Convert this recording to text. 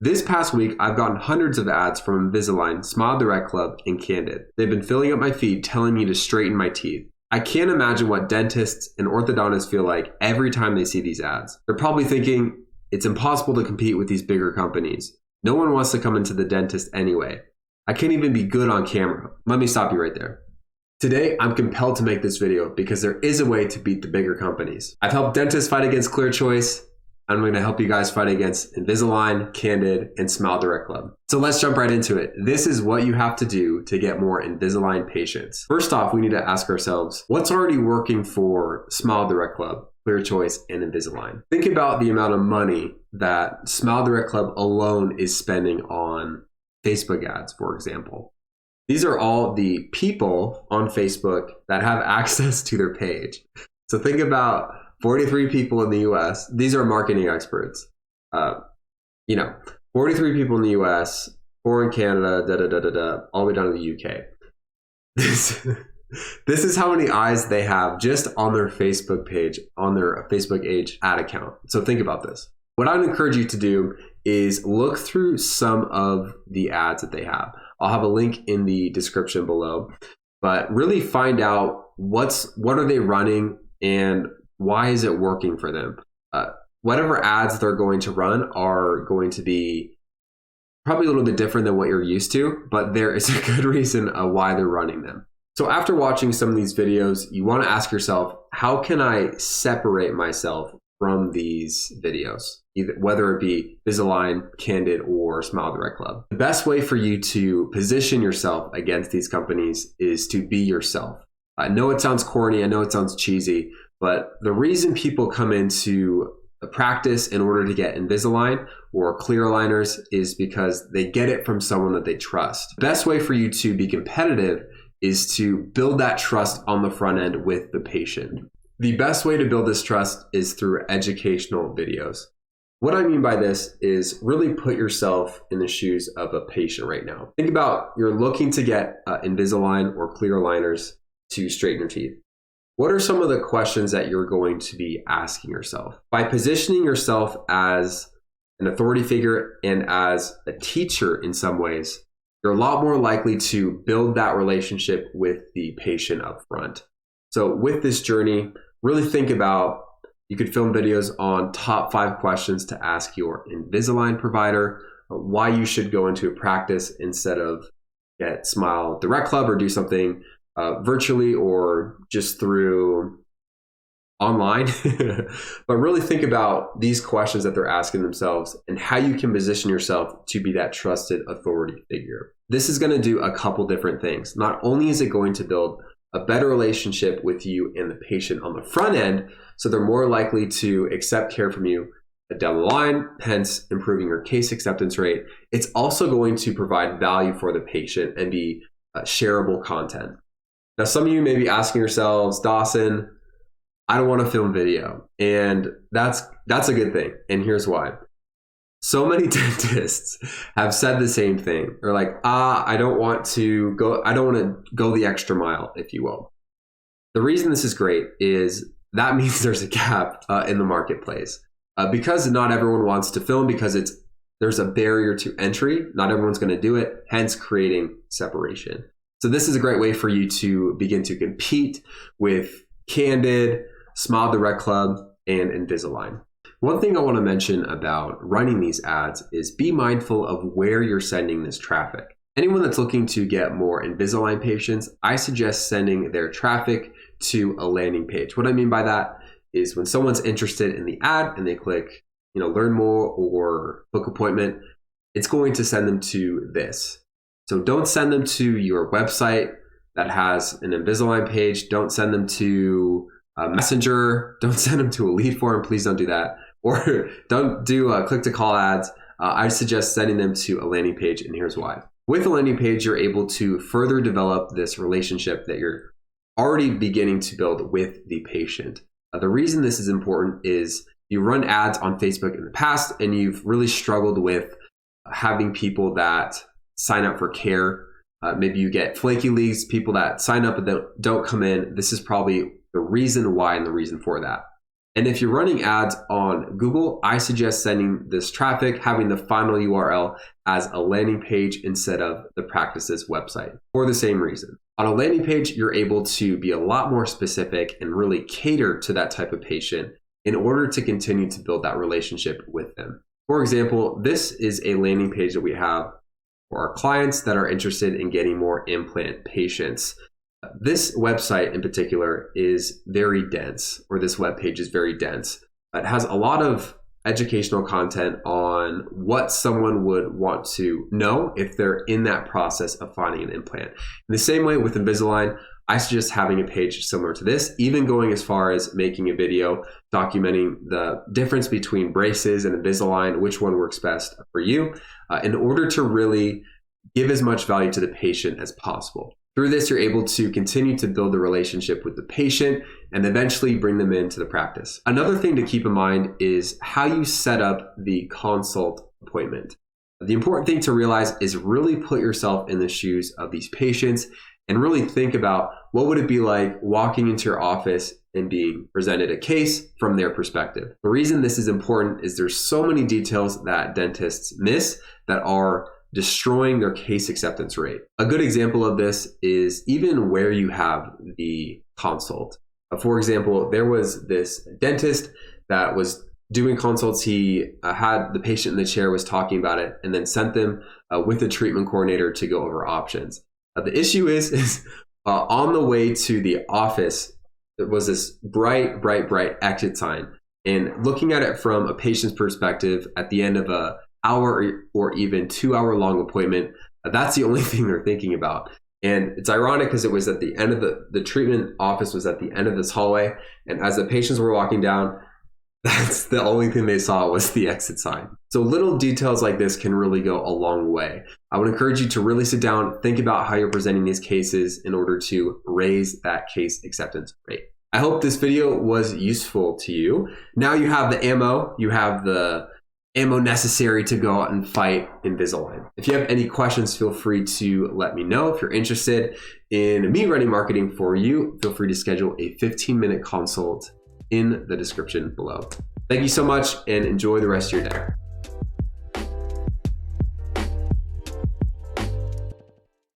This past week, I've gotten hundreds of ads from Invisalign, Smile Direct Club, and Candid. They've been filling up my feed telling me to straighten my teeth. I can't imagine what dentists and orthodontists feel like every time they see these ads. They're probably thinking it's impossible to compete with these bigger companies. No one wants to come into the dentist anyway. I can't even be good on camera. Let me stop you right there. Today, I'm compelled to make this video because there is a way to beat the bigger companies. I've helped dentists fight against Clear Choice. I'm going to help you guys fight against Invisalign, Candid, and Smile Direct Club. So let's jump right into it. This is what you have to do to get more Invisalign patients. First off, we need to ask ourselves, what's already working for Smile Direct Club, Clear Choice, and Invisalign? Think about the amount of money that Smile Direct Club alone is spending on Facebook ads, for example. These are all the people on Facebook that have access to their page. So think about 43 people in the US. These are marketing experts. 43 people in the US, 4 in Canada, all the way down to the UK. This is how many eyes they have just on their Facebook page, on their Facebook age ad account. So think about this. What I would encourage you to do is look through some of the ads that they have. I'll have a link in the description below, but really find out what are they running and why is it working for them? Whatever ads they're going to run are going to be probably a little bit different than what you're used to, but there is a good reason why they're running them. So after watching some of these videos, you want to ask yourself, how can I separate myself from these videos? Whether it be Invisalign, Candid, or Smile Direct Club. The best way for you to position yourself against these companies is to be yourself. I know it sounds corny, I know it sounds cheesy, but the reason people come into a practice in order to get Invisalign or clear aligners is because they get it from someone that they trust. The best way for you to be competitive is to build that trust on the front end with the patient. The best way to build this trust is through educational videos. What I mean by this is really put yourself in the shoes of a patient right now. Think about you're looking to get Invisalign or clear aligners to straighten your teeth. What are some of the questions that you're going to be asking yourself? By positioning yourself as an authority figure and as a teacher in some ways, you're a lot more likely to build that relationship with the patient up front. So with this journey, really think about, you could film videos on top 5 questions to ask your Invisalign provider, why you should go into a practice instead of get Smile Direct Club or do something virtually or just through online. But really think about these questions that they're asking themselves and how you can position yourself to be that trusted authority figure. This is going to do a couple different things. Not only is it going to build a better relationship with you and the patient on the front end, so they're more likely to accept care from you down the line, hence improving your case acceptance rate. It's also going to provide value for the patient and be shareable content. Now, some of you may be asking yourselves, Dawson, I don't want to film video. And that's a good thing. And here's why. So many dentists have said the same thing. They're like, I don't want to go the extra mile, if you will. The reason this is great is that means there's a gap in the marketplace. Because not everyone wants to film, because there's a barrier to entry. Not everyone's going to do it, hence creating separation. So this is a great way for you to begin to compete with Candid, Smile Direct Club, and Invisalign. One thing I want to mention about running these ads is be mindful of where you're sending this traffic. Anyone that's looking to get more Invisalign patients, I suggest sending their traffic to a landing page. What I mean by that is when someone's interested in the ad and they click, learn more or book appointment, it's going to send them to this. So don't send them to your website that has an Invisalign page. Don't send them to Messenger. Don't send them to a lead form. Please don't do that. Or don't do click to call ads. I suggest sending them to a landing page, and here's why. With a landing page, you're able to further develop this relationship that you're already beginning to build with the patient. The reason this is important is you run ads on Facebook in the past and you've really struggled with having people that sign up for care. Maybe you get flaky leads, people that sign up and don't come in. This is probably the reason why and the reason for that. And if you're running ads on Google, I suggest sending this traffic, having the final URL as a landing page instead of the practice's website for the same reason. On a landing page, you're able to be a lot more specific and really cater to that type of patient in order to continue to build that relationship with them. For example, this is a landing page that we have for our clients that are interested in getting more implant patients. This website in particular is very dense, or this web page is very dense. It has a lot of educational content on what someone would want to know if they're in that process of finding an implant. In the same way with Invisalign, I suggest having a page similar to this, even going as far as making a video documenting the difference between braces and Invisalign, which one works best for you, in order to really give as much value to the patient as possible. Through this, you're able to continue to build a relationship with the patient and eventually bring them into the practice. Another thing to keep in mind is how you set up the consult appointment. The important thing to realize is really put yourself in the shoes of these patients and really think about what would it be like walking into your office and being presented a case from their perspective. The reason this is important is there's so many details that dentists miss that are destroying their case acceptance rate. A good example of this is even where you have the consult. For example, there was this dentist that was doing consults. He had the patient in the chair, was talking about it, and then sent them with the treatment coordinator to go over options. The issue is on the way to the office, there was this bright exit sign. And looking at it from a patient's perspective at the end of an hour or even 2 hour long appointment, that's the only thing they're thinking about. And it's ironic because it was at the end of the treatment office was at the end of this hallway. And as the patients were walking down, that's the only thing they saw was the exit sign. So little details like this can really go a long way. I would encourage you to really sit down, think about how you're presenting these cases in order to raise that case acceptance rate. I hope this video was useful to you. Now you have the ammo, necessary to go out and fight Invisalign. If you have any questions, feel free to let me know. If you're interested in me running marketing for you, feel free to schedule a 15-minute consult in the description below. Thank you so much and enjoy the rest of your day.